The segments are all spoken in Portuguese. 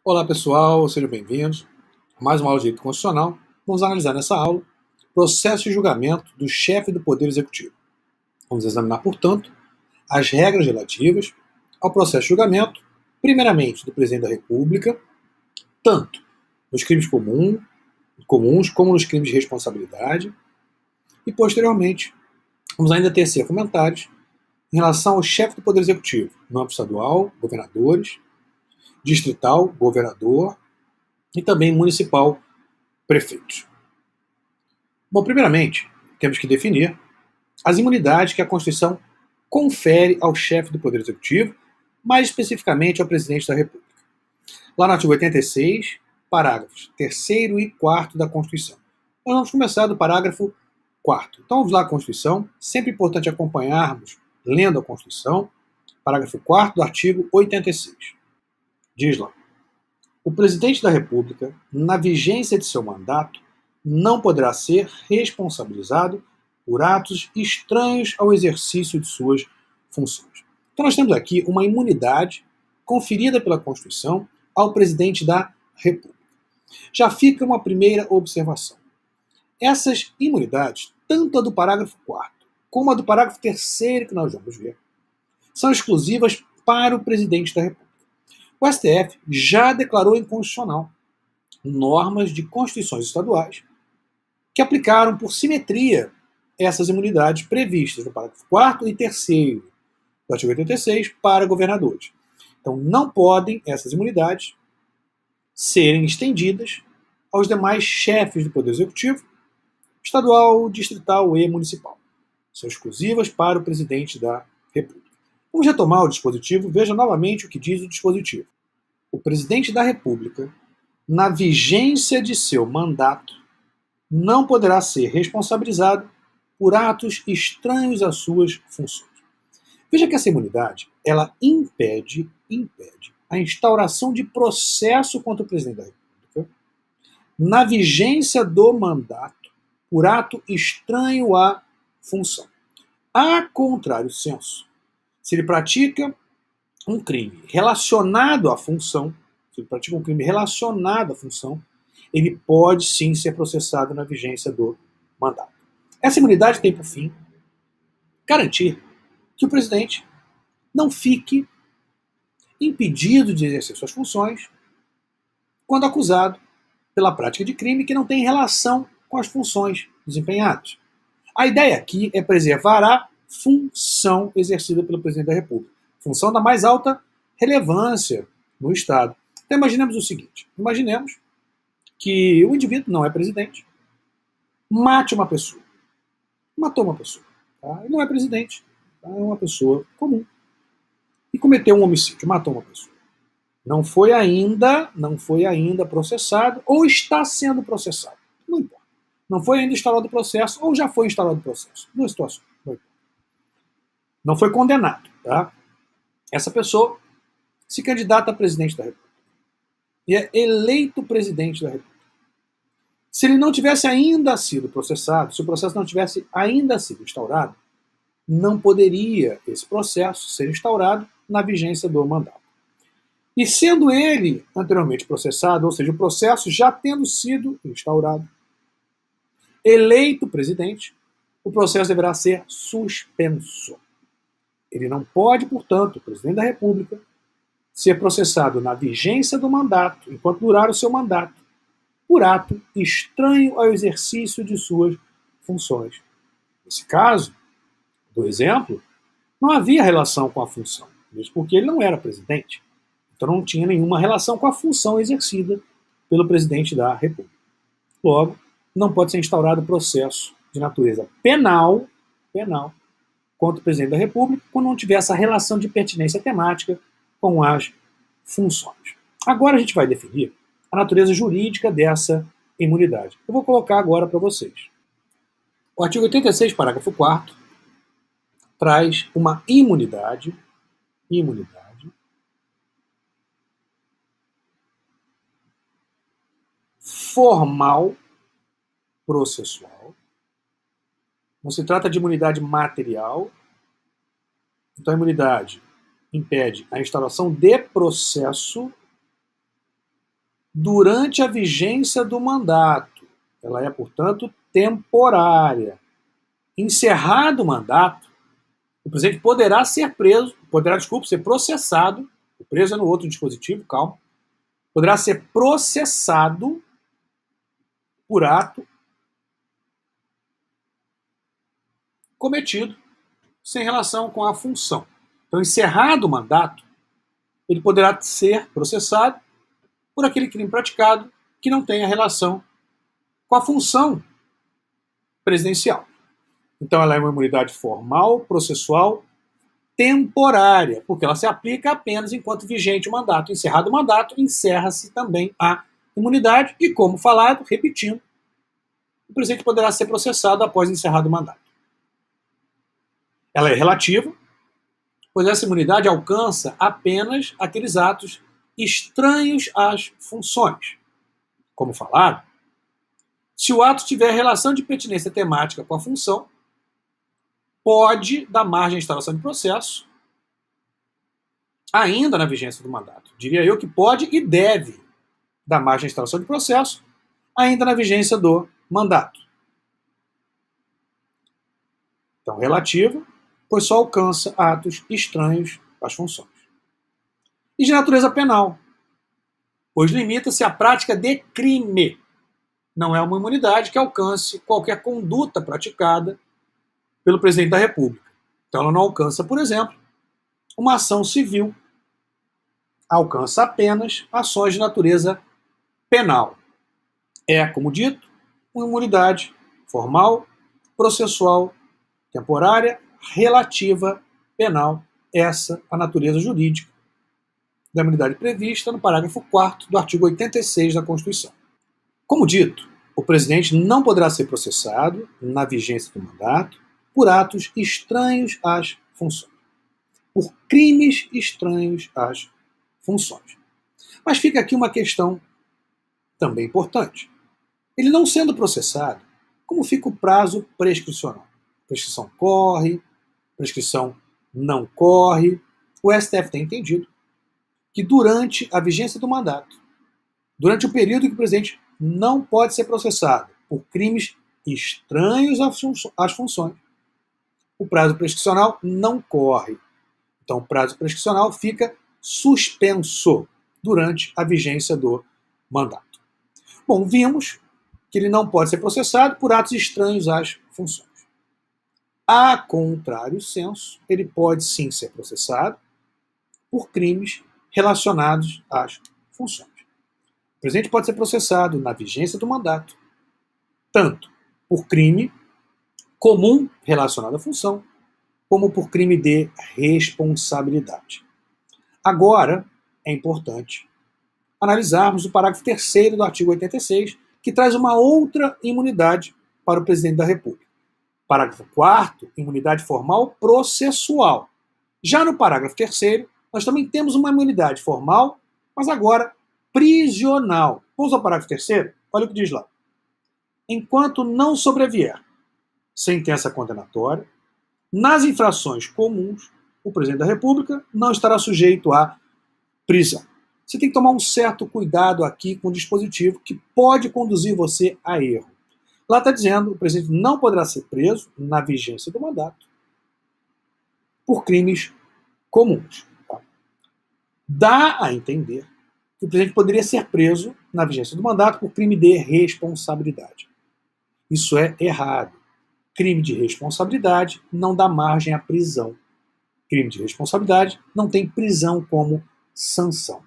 Olá pessoal, sejam bem-vindos a mais uma aula de Direito Constitucional. Vamos analisar nessa aula o processo de julgamento do chefe do Poder Executivo. Vamos examinar, portanto, as regras relativas ao processo de julgamento, primeiramente do Presidente da República, tanto nos crimes comuns como nos crimes de responsabilidade, e posteriormente vamos ainda tecer comentários em relação ao chefe do Poder Executivo, no âmbito estadual, governadores, distrital, governador, e também municipal, prefeitos. Bom, primeiramente, temos que definir as imunidades que a Constituição confere ao chefe do Poder Executivo, mais especificamente ao Presidente da República. Lá no artigo 86, parágrafos 3º e 4º da Constituição. Nós vamos começar do parágrafo 4º. Então vamos lá à Constituição, sempre importante acompanharmos, lendo a Constituição, parágrafo 4º do artigo 86. Diz lá: o Presidente da República, na vigência de seu mandato, não poderá ser responsabilizado por atos estranhos ao exercício de suas funções. Então nós temos aqui uma imunidade conferida pela Constituição ao Presidente da República. Já fica uma primeira observação. Essas imunidades, tanto a do parágrafo 4º como a do parágrafo 3º que nós vamos ver, são exclusivas para o Presidente da República. O STF já declarou inconstitucional normas de constituições estaduais que aplicaram por simetria essas imunidades previstas no parágrafo 4º e 3º do artigo 86 para governadores. Então não podem essas imunidades serem estendidas aos demais chefes do Poder Executivo, estadual, distrital e municipal. São exclusivas para o Presidente da República. Vamos retomar o dispositivo. Veja novamente o que diz o dispositivo. O Presidente da República, na vigência de seu mandato, não poderá ser responsabilizado por atos estranhos às suas funções. Veja que essa imunidade, ela impede a instauração de processo contra o Presidente da República na vigência do mandato por ato estranho à função. A contrário senso, se ele pratica um crime relacionado à função, ele pode sim ser processado na vigência do mandato. Essa imunidade tem por fim garantir que o presidente não fique impedido de exercer suas funções quando acusado pela prática de crime que não tem relação com as funções desempenhadas. A ideia aqui é preservar a função exercida pelo Presidente da República, função da mais alta relevância no Estado. Então imaginemos o seguinte, imaginemos que o indivíduo não é presidente, matou uma pessoa. Tá? Ele não é presidente, tá? É uma pessoa comum. E cometeu um homicídio, matou uma pessoa. Não foi ainda processado ou está sendo processado. Não importa. Não foi ainda instaurado o processo ou já foi instaurado o processo. Duas situações. Não foi condenado. Tá? Essa pessoa se candidata a presidente da República e é eleito presidente da República. Se ele não tivesse ainda sido processado, se o processo não tivesse ainda sido instaurado, não poderia esse processo ser instaurado na vigência do mandato. E sendo ele anteriormente processado, ou seja, o processo já tendo sido instaurado, eleito presidente, o processo deverá ser suspenso. Ele não pode, portanto, o presidente da República, ser processado na vigência do mandato, enquanto durar o seu mandato, por ato estranho ao exercício de suas funções. Nesse caso, do exemplo, não havia relação com a função, mesmo porque ele não era presidente. Então não tinha nenhuma relação com a função exercida pelo presidente da República. Logo, não pode ser instaurado processo de natureza penal contra o presidente da República quando não tiver essa relação de pertinência temática com as funções. Agora a gente vai definir a natureza jurídica dessa imunidade. Eu vou colocar agora para vocês. O artigo 86, parágrafo 4º, traz uma imunidade formal processual. Não se trata de imunidade material. Então a imunidade impede a instauração de processo durante a vigência do mandato. Ela é, portanto, temporária. Encerrado o mandato, o presidente poderá ser preso, ser processado, o preso é no outro dispositivo, calma, poderá ser processado por ato cometido sem relação com a função. Então, encerrado o mandato, ele poderá ser processado por aquele crime praticado que não tenha relação com a função presidencial. Então, ela é uma imunidade formal, processual, temporária, porque ela se aplica apenas enquanto vigente o mandato. Encerrado o mandato, encerra-se também a imunidade e, como falado, repetindo, o presidente poderá ser processado após encerrado o mandato. Ela é relativa, pois essa imunidade alcança apenas aqueles atos estranhos às funções. Como falado, se o ato tiver relação de pertinência temática com a função, pode dar margem à instauração de processo, ainda na vigência do mandato. Diria eu que pode e deve dar margem à instauração de processo, ainda na vigência do mandato. Então, relativa, pois só alcança atos estranhos às funções. E de natureza penal, pois limita-se à prática de crime. Não é uma imunidade que alcance qualquer conduta praticada pelo presidente da República. Então ela não alcança, por exemplo, uma ação civil. Alcança apenas ações de natureza penal. É, como dito, uma imunidade formal, processual, temporária, relativa, penal. Essa a natureza jurídica da imunidade prevista no parágrafo 4º do artigo 86 da Constituição. Como dito, o presidente não poderá ser processado na vigência do mandato por atos estranhos às funções, por crimes estranhos às funções. Mas fica aqui uma questão também importante. Ele não sendo processado, como fica o prazo prescricional? Prescrição corre, prescrição não corre. O STF tem entendido que durante a vigência do mandato, durante o período em que o presidente não pode ser processado por crimes estranhos às funções, o prazo prescricional não corre. Então, o prazo prescricional fica suspenso durante a vigência do mandato. Bom, vimos que ele não pode ser processado por atos estranhos às funções. A contrário senso, ele pode sim ser processado por crimes relacionados às funções. O presidente pode ser processado na vigência do mandato, tanto por crime comum relacionado à função, como por crime de responsabilidade. Agora, é importante analisarmos o parágrafo 3º do artigo 86, que traz uma outra imunidade para o presidente da República. Parágrafo 4º, imunidade formal processual. Já no parágrafo 3º, nós também temos uma imunidade formal, mas agora prisional. Vamos ao parágrafo 3º? Olha o que diz lá. Enquanto não sobrevier sentença condenatória, nas infrações comuns, o presidente da República não estará sujeito à prisão. Você tem que tomar um certo cuidado aqui com o dispositivo que pode conduzir você a erro. Lá está dizendo que o presidente não poderá ser preso na vigência do mandato por crimes comuns. Tá? Dá a entender que o presidente poderia ser preso na vigência do mandato por crime de responsabilidade. Isso é errado. Crime de responsabilidade não dá margem à prisão. Crime de responsabilidade não tem prisão como sanção.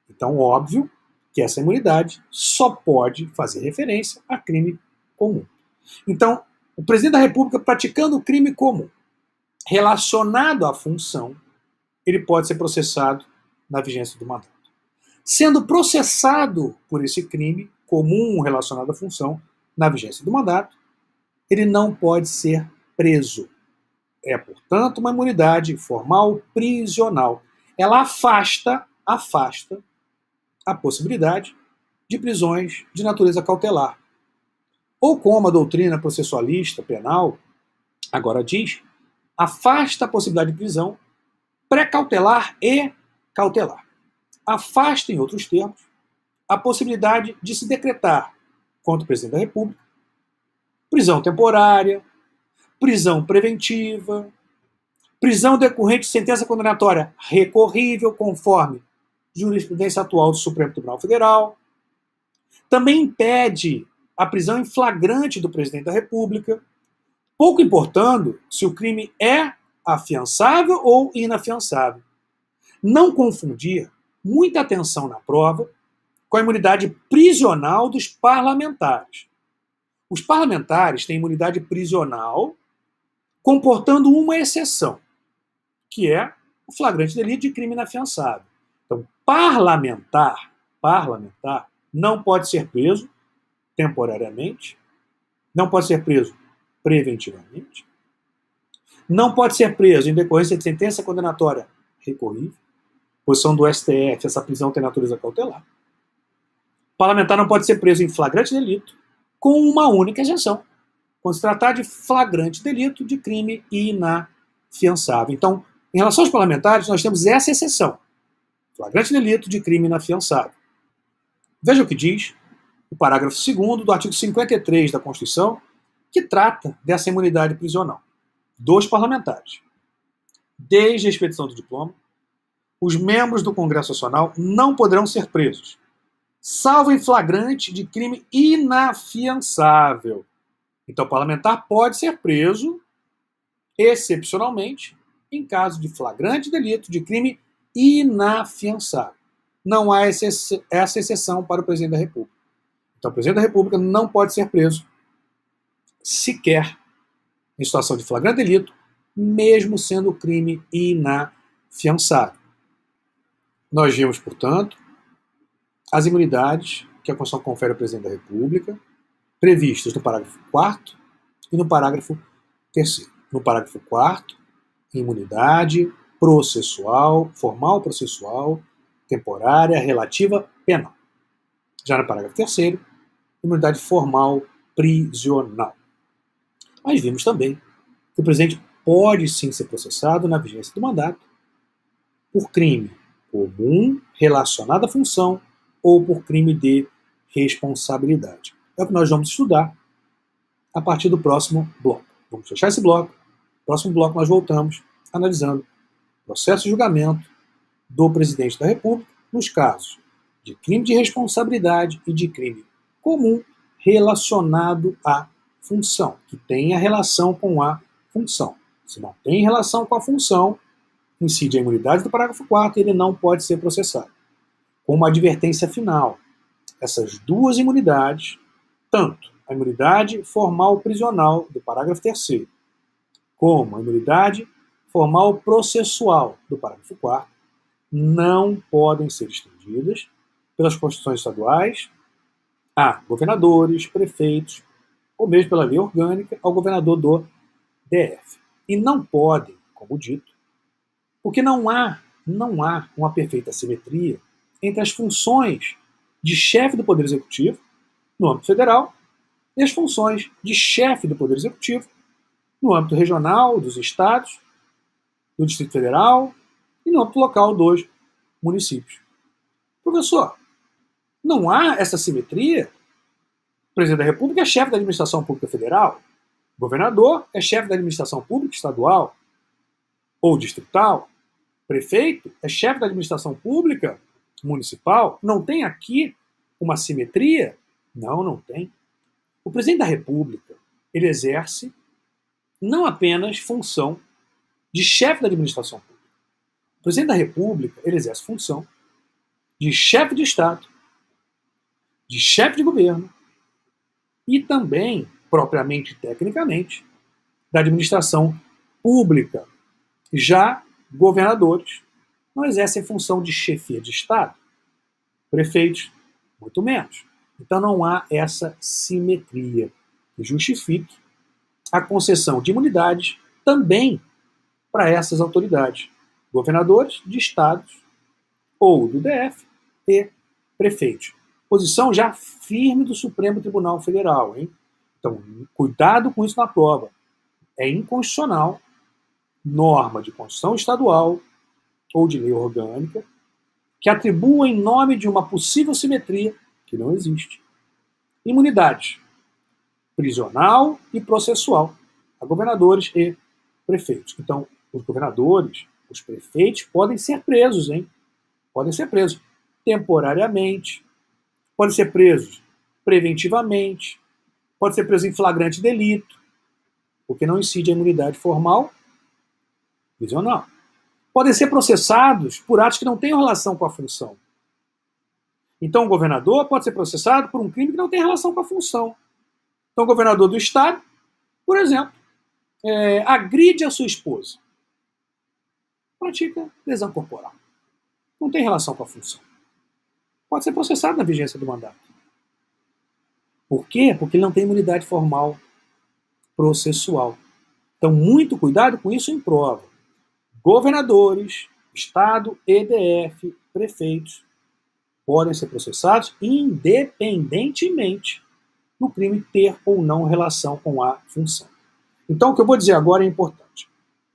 Então, óbvio que essa imunidade só pode fazer referência a crime comum. Então, o presidente da República praticando crime comum relacionado à função, ele pode ser processado na vigência do mandato. Sendo processado por esse crime comum relacionado à função na vigência do mandato, ele não pode ser preso. É, portanto, uma imunidade formal prisional. Ela afasta a possibilidade de prisões de natureza cautelar. Ou como a doutrina processualista penal agora diz, afasta a possibilidade de prisão pré-cautelar e cautelar. Afasta, em outros termos, a possibilidade de se decretar contra o presidente da República prisão temporária, prisão preventiva, prisão decorrente de sentença condenatória recorrível, conforme jurisprudência atual do Supremo Tribunal Federal. Também impede a prisão em flagrante do presidente da República, pouco importando se o crime é afiançável ou inafiançável. Não confundir, muita atenção na prova, com a imunidade prisional dos parlamentares. Os parlamentares têm imunidade prisional, comportando uma exceção, que é o flagrante delito de crime inafiançável. Então, parlamentar não pode ser preso temporariamente, não pode ser preso preventivamente, não pode ser preso em decorrência de sentença condenatória recorrível, posição do STF, essa prisão tem natureza cautelar. Parlamentar não pode ser preso em flagrante delito, com uma única exceção, quando se tratar de flagrante delito de crime inafiançável. Então, em relação aos parlamentares, nós temos essa exceção, flagrante delito de crime inafiançável. Veja o que diz o parágrafo 2º do artigo 53 da Constituição, que trata dessa imunidade prisional dos parlamentares. Desde a expedição do diploma, os membros do Congresso Nacional não poderão ser presos, salvo em flagrante de crime inafiançável. Então, o parlamentar pode ser preso, excepcionalmente, em caso de flagrante delito de crime inafiançável. Não há essa exceção para o presidente da República. Então, o presidente da República não pode ser preso sequer em situação de flagrante delito, mesmo sendo crime inafiançável. Nós vimos, portanto, as imunidades que a Constituição confere ao presidente da República, previstas no parágrafo 4º e no parágrafo 3º. No parágrafo 4º, imunidade processual, formal processual, temporária, relativa, penal. Já no parágrafo 3º, imunidade formal prisional. Mas vimos também que o presidente pode sim ser processado na vigência do mandato por crime comum relacionado à função ou por crime de responsabilidade. É o que nós vamos estudar a partir do próximo bloco. Vamos fechar esse bloco. No próximo bloco nós voltamos analisando o processo de julgamento do presidente da República nos casos de crime de responsabilidade e de crime comum relacionado à função, que tenha relação com a função. Se não tem relação com a função, incide a imunidade do parágrafo 4º e ele não pode ser processado. Com uma advertência final, essas duas imunidades, tanto a imunidade formal prisional do parágrafo 3º, como a imunidade formal processual do parágrafo 4º, não podem ser estendidas pelas constituições estaduais a governadores, prefeitos, ou mesmo pela lei orgânica ao governador do DF. E não podem, como dito, porque não há uma perfeita simetria entre as funções de chefe do Poder Executivo no âmbito federal e as funções de chefe do Poder Executivo no âmbito regional, dos estados, do Distrito Federal e no âmbito local dos municípios. Professor, não há essa simetria? O presidente da República é chefe da administração pública federal, o governador é chefe da administração pública estadual ou distrital, prefeito é chefe da administração pública municipal. Não tem aqui uma simetria? Não, não tem. O presidente da República, ele exerce não apenas função de chefe da administração pública. O presidente da República, ele exerce função de chefe de Estado, de chefe de governo e também, propriamente tecnicamente, da administração pública. Já governadores não exercem função de chefia de Estado, prefeitos, muito menos. Então não há essa simetria que justifique a concessão de imunidades também para essas autoridades, governadores de estados ou do DF e prefeitos. Posição já firme do Supremo Tribunal Federal, hein? Então, cuidado com isso na prova. É inconstitucional, norma de Constituição estadual ou de lei orgânica, que atribua em nome de uma possível simetria, que não existe, imunidade prisional e processual a governadores e prefeitos. Então, os governadores, os prefeitos podem ser presos, hein? Podem ser presos temporariamente, podem ser presos preventivamente, pode ser preso em flagrante delito, porque não incide a imunidade formal prisional. Podem ser processados por atos que não tenham relação com a função. Então, o governador pode ser processado por um crime que não tem relação com a função. Então, o governador do estado, por exemplo, agride a sua esposa. Pratica lesão corporal. Não tem relação com a função. Pode ser processado na vigência do mandato. Por quê? Porque ele não tem imunidade formal processual. Então, muito cuidado com isso em prova. Governadores, Estado, EDF, prefeitos podem ser processados independentemente do crime ter ou não relação com a função. Então, o que eu vou dizer agora é importante.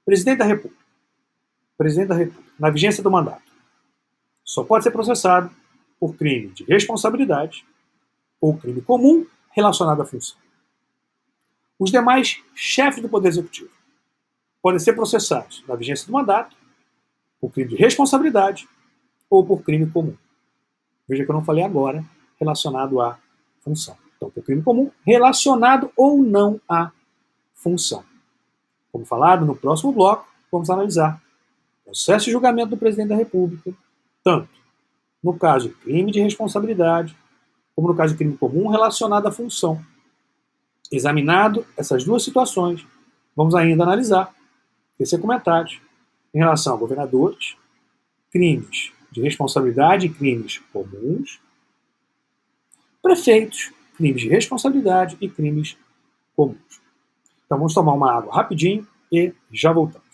Presidente da República, na vigência do mandato, só pode ser processado por crime de responsabilidade ou crime comum relacionado à função. Os demais chefes do Poder Executivo podem ser processados na vigência do mandato por crime de responsabilidade ou por crime comum. Veja que eu não falei agora relacionado à função. Então, por crime comum relacionado ou não à função. Como falado, no próximo bloco, vamos analisar o processo de julgamento do presidente da República, tanto no caso de crime de responsabilidade, como no caso de crime comum relacionado à função. Examinado essas duas situações, vamos ainda analisar, tecer comentários em relação a governadores, crimes de responsabilidade e crimes comuns, prefeitos, crimes de responsabilidade e crimes comuns. Então vamos tomar uma água rapidinho e já voltamos.